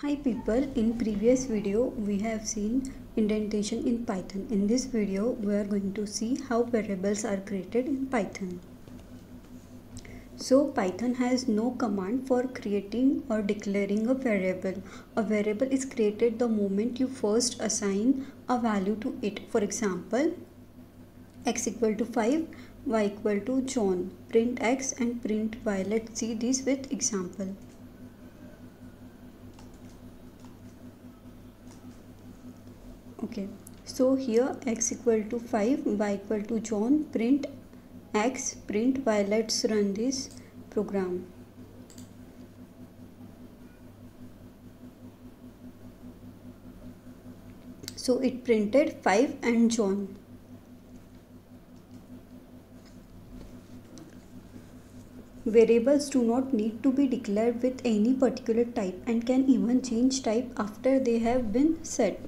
Hi people, in previous video we have seen indentation in Python. In this video we are going to see how variables are created in Python. So Python has no command for creating or declaring a variable. A variable is created the moment you first assign a value to it. For example, x equal to 5, y equal to John. Print x and print y. Let's see this with example. Okay, so here x equal to 5, y equal to John, print x, print y. Let's run this program. So it printed 5 and John. Variables do not need to be declared with any particular type and can even change type after they have been set.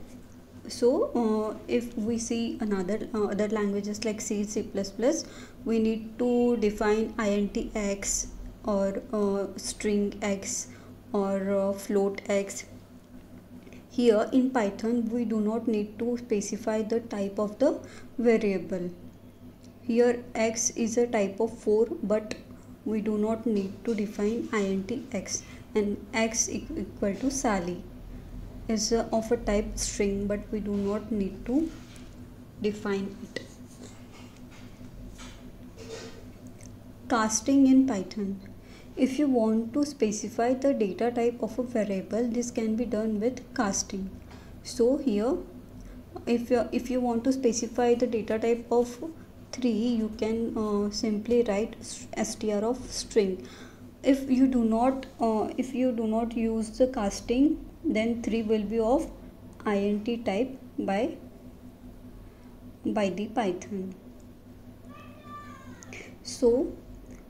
So if we see other languages like C, C++, we need to define int x or string x or float x. Here in Python we do not need to specify the type of the variable. Here x is a type of 4, but we do not need to define int x, and x equal to Sally is of a type string, but we do not need to define it. Casting in Python. If you want to specify the data type of a variable, this can be done with casting. So here if you want to specify the data type of 3, you can simply write str of string. If you do not use the casting, then 3 will be of int type by the Python. So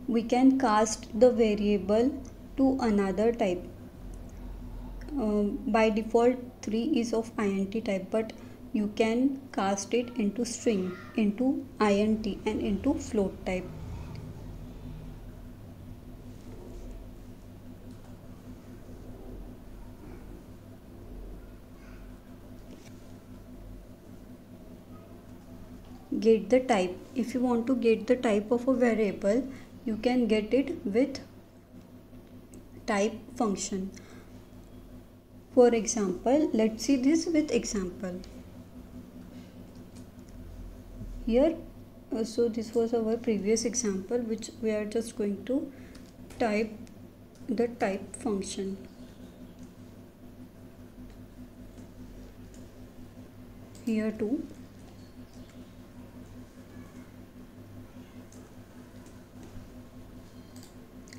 we can cast the variable to another type. By default 3 is of int type, but you can cast it into string, into int, and into float type. Get the type. If you want to get the type of a variable, you can get it with type function. For example, let's see this with example. Here so this was our previous example, which we are just going to type the type function. Here too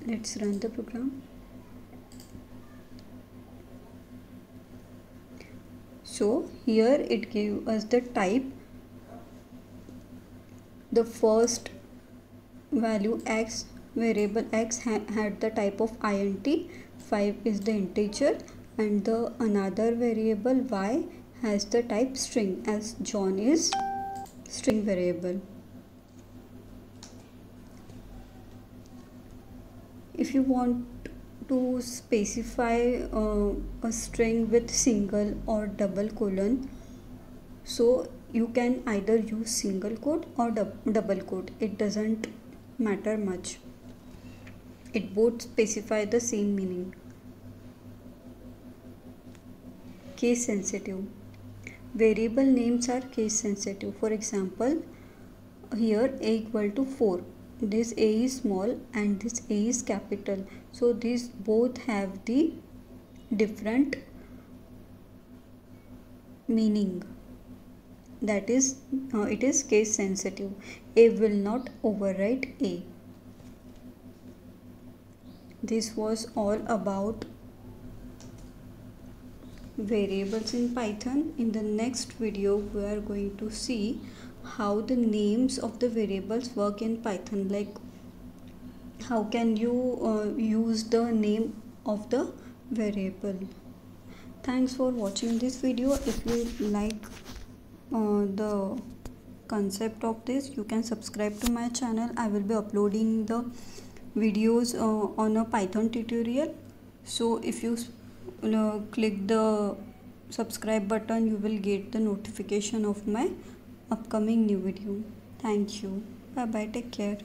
let's run the program. So here it gave us the type, the first value x, variable x had the type of int, 5 is the integer, and the another variable y has the type string, as John is string variable. If you want to specify a string with single or double colon, so you can either use single quote or double quote. It doesn't matter much. It both specify the same meaning. Case sensitive. Variable names are case sensitive. For example, here a equal to 4. This a is small and this a is capital. So these both have the different meaning. That is, it is case sensitive. A will not overwrite a. This was all about variables in Python. In the next video we are going to see how the names of the variables work in Python, like how can you use the name of the variable. Thanks for watching this video. If you like the concept of this, you can subscribe to my channel. I will be uploading the videos on a Python tutorial. So if you click the subscribe button. You will get the notification of my upcoming new video. Thank you. Bye bye. Take care.